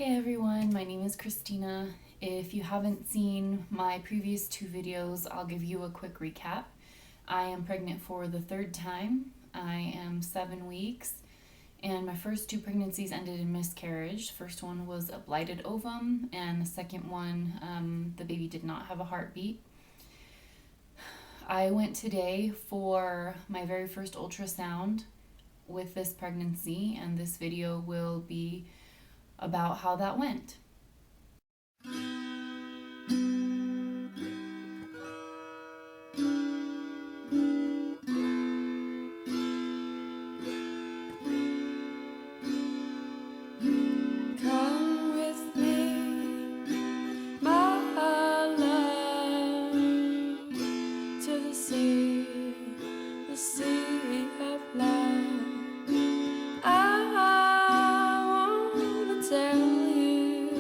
Hey everyone, my name is Christina. If you haven't seen my previous two videos, I'll give you a quick recap. I am pregnant for the third time. I am 7 weeks, and my first two pregnancies ended in miscarriage. First one was a blighted ovum, and the second one, the baby did not have a heartbeat. I went today for my very first ultrasound with this pregnancy, and this video will be about how that went. Come with me, my love, to the sea of love. I wanna tell you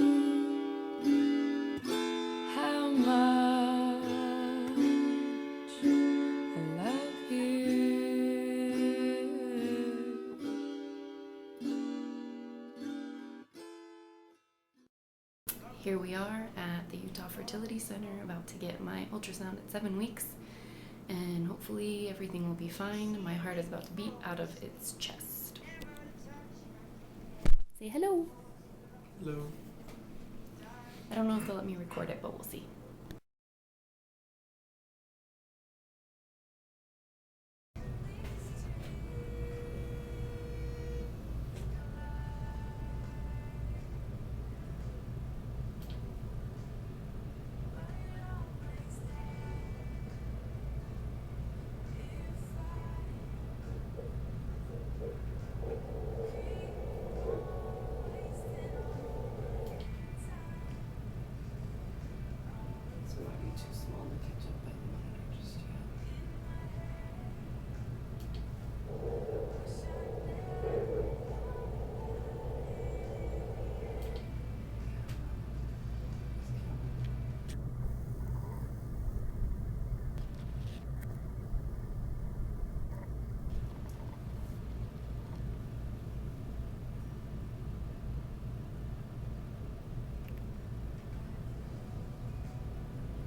how much I love you. Here we are at the Utah Fertility Center about to get my ultrasound at 7 weeks, and hopefully everything will be fine. My heart is about to beat out of its chest. Say hello. Hello. I don't know if they'll let me record it, but we'll see. This might be too small to catch up by the monitor just yet.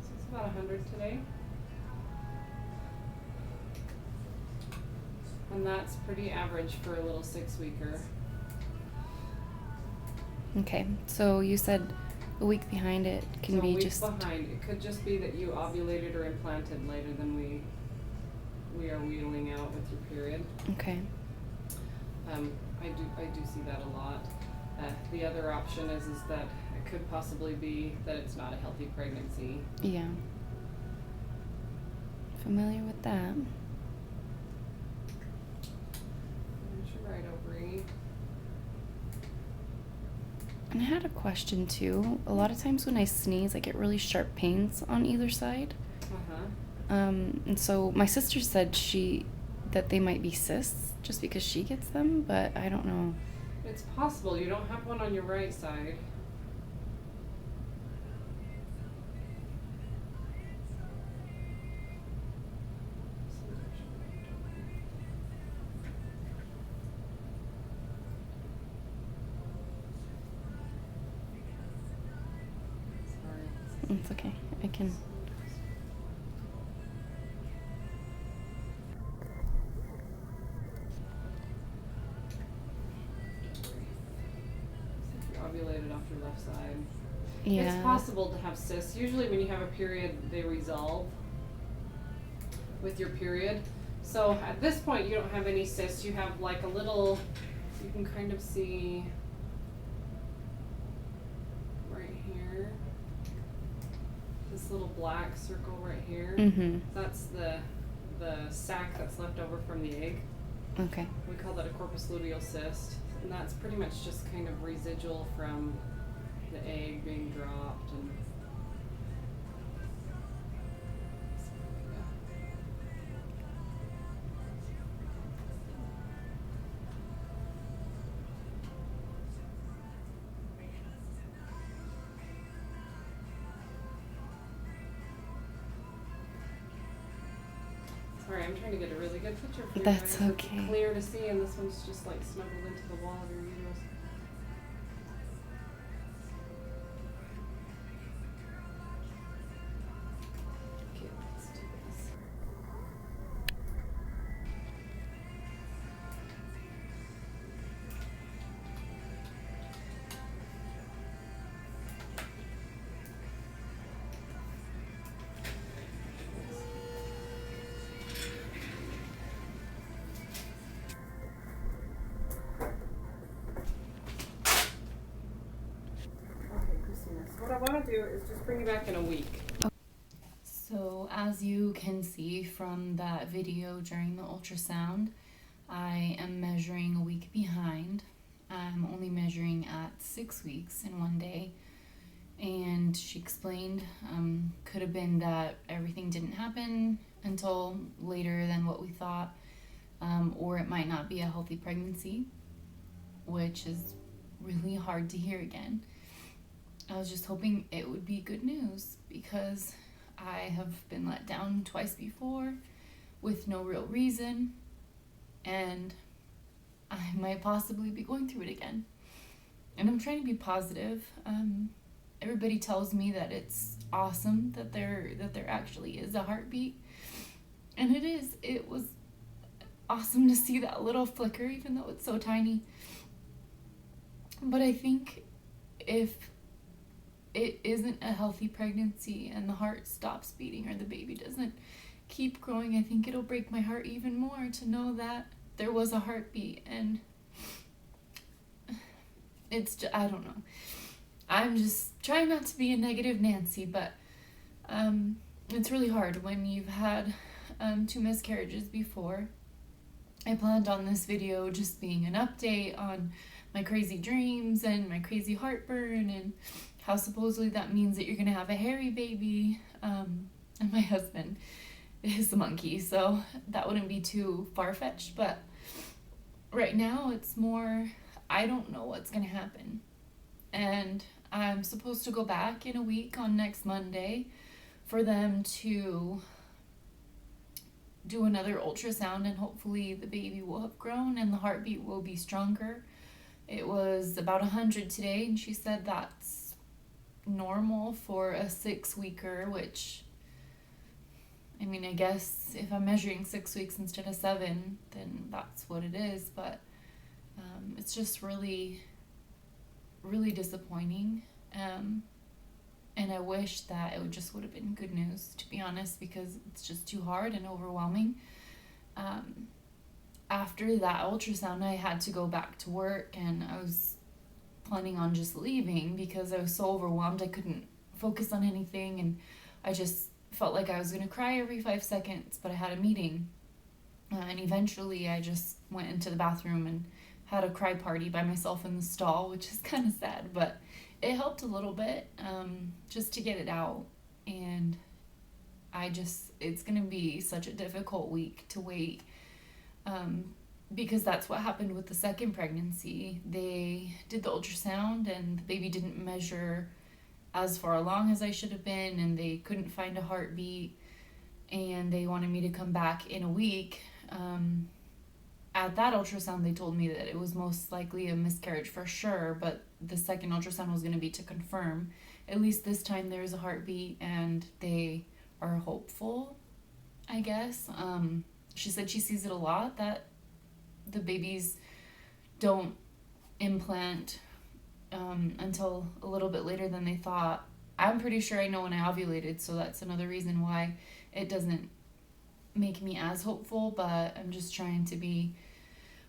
So it's about 100 today. And that's pretty average for a little 6-weeker. Okay, so you said a week behind it can So be a week just... behind. It could just be that you ovulated or implanted later than we are wheeling out with your period. Okay. I do see that a lot. The other option is that it could possibly be that it's not a healthy pregnancy. Yeah. Familiar with that. There's your right ovary. And I had a question too. A lot of times when I sneeze, I get really sharp pains on either side. And so my sister said that they might be cysts just because she gets them, but I don't know. It's possible. You don't have one on your right side. Sorry. It's okay. I can... You ovulated off your left side. Yeah. It's possible to have cysts. Usually when you have a period, they resolve with your period. So at this point, you don't have any cysts. You have like a little, you can kind of see right here, this little black circle right here. Mm-hmm. That's the sac that's left over from the egg. Okay. We call that a corpus luteal cyst, and that's pretty much just kind of residual from the egg being dropped. And sorry, I'm trying to get a really good picture for you That's guys. okay. It's clear to see, and this one's just like snuggled into the wall of your uterus. do is just bring you back in a week. So as you can see from that video during the ultrasound, I am measuring a week behind. I'm only measuring at 6 weeks in one day. And she explained, could have been that everything didn't happen until later than what we thought, or it might not be a healthy pregnancy, which is really hard to hear again. I was just hoping it would be good news because I have been let down twice before with no real reason, and I might possibly be going through it again. And I'm trying to be positive. Everybody tells me that it's awesome that there actually is a heartbeat, and it is. It was awesome to see that little flicker, even though it's so tiny. But I think if it isn't a healthy pregnancy and the heart stops beating or the baby doesn't keep growing, I think it'll break my heart even more to know that there was a heartbeat. And it's just, I don't know. I'm just trying not to be a negative Nancy, but it's really hard when you've had 2 miscarriages before. I planned on this video just being an update on my crazy dreams and my crazy heartburn and how supposedly that means that you're gonna have a hairy baby. And my husband is a monkey, so that wouldn't be too far-fetched. But right now it's more, I don't know what's gonna happen. And I'm supposed to go back in a week on next Monday for them to do another ultrasound, and hopefully the baby will have grown and the heartbeat will be stronger. It was about 100 today, and she said that's normal for a 6-weeker, which, I mean, I guess if I'm measuring 6 weeks instead of 7, then that's what it is. But it's just really, really disappointing. And I wish that it just would have been good news, to be honest, because it's just too hard and overwhelming. After that ultrasound, I had to go back to work, and I was planning on just leaving because I was so overwhelmed. I couldn't focus on anything, and I just felt like I was going to cry every 5 seconds, but I had a meeting. And eventually I just went into the bathroom and had a cry party by myself in the stall, which is kind of sad, but it helped a little bit, just to get it out. And it's going to be such a difficult week to wait, because that's what happened with the second pregnancy. They did the ultrasound and the baby didn't measure as far along as I should have been, and they couldn't find a heartbeat, and they wanted me to come back in a week. At that ultrasound, they told me that it was most likely a miscarriage for sure, but the second ultrasound was going to be to confirm. At least this time there's a heartbeat, and they are hopeful, I guess. She said she sees it a lot, that the babies don't implant until a little bit later than they thought. I'm pretty sure I know when I ovulated, so that's another reason why it doesn't make me as hopeful, but I'm just trying to be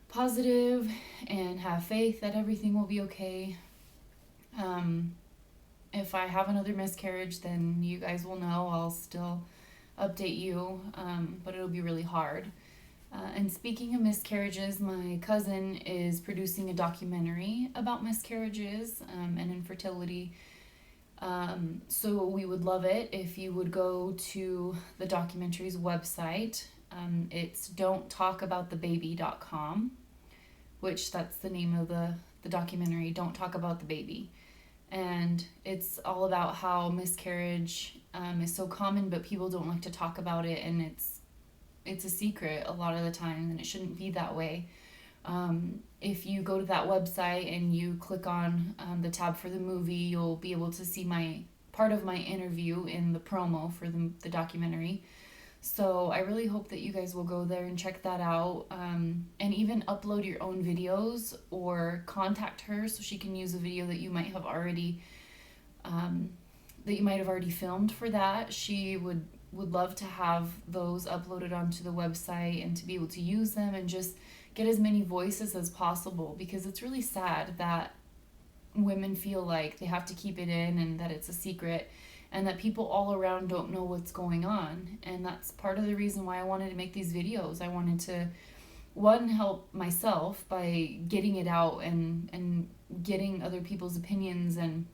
positive and have faith that everything will be okay. If I have another miscarriage, then you guys will know. I'll still update you, but it'll be really hard. And speaking of miscarriages, my cousin is producing a documentary about miscarriages and infertility. So we would love it if you would go to the documentary's website. It's don'ttalkaboutthebaby.com, which that's the name of the documentary, Don't Talk About the Baby. And it's all about how miscarriage is so common, but people don't like to talk about it, and it's a secret a lot of the time, and it shouldn't be that way. If you go to that website and you click on the tab for the movie, you'll be able to see part of my interview in the promo for the documentary. So I really hope that you guys will go there and check that out, and even upload your own videos or contact her so she can use a video that you might have already filmed for that. She would love to have those uploaded onto the website and to be able to use them and just get as many voices as possible, because it's really sad that women feel like they have to keep it in and that it's a secret, and that people all around don't know what's going on. And that's part of the reason why I wanted to make these videos. I wanted to, one, help myself by getting it out and getting other people's opinions and,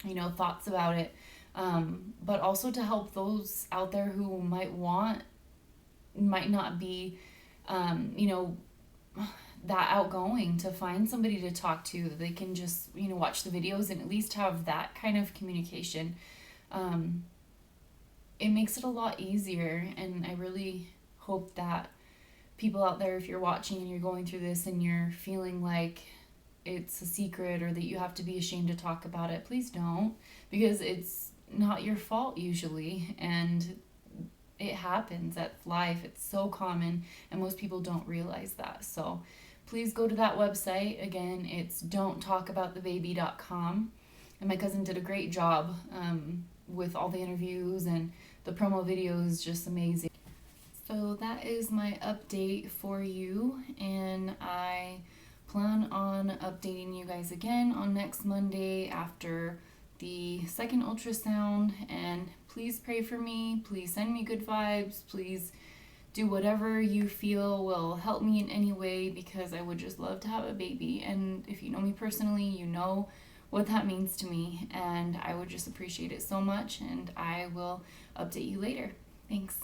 you know, thoughts about it, but also to help those out there who might not be, you know, that outgoing to find somebody to talk to that they can just, you know, watch the videos and at least have that kind of communication. It makes it a lot easier, and I really hope that people out there, if you're watching and you're going through this and you're feeling like it's a secret or that you have to be ashamed to talk about it, please don't, because it's not your fault usually, and it happens. That's life. It's so common, and most people don't realize that. So please go to that website. Again, it's don'ttalkaboutthebaby.com, and my cousin did a great job with all the interviews, and the promo video is just amazing. So that is my update for you, and I plan on updating you guys again on next Monday after the second ultrasound. And please pray for me. Please send me good vibes. Please do whatever you feel will help me in any way, because I would just love to have a baby. And if you know me personally, you know what that means to me, and I would just appreciate it so much. And I will update you later. Thanks.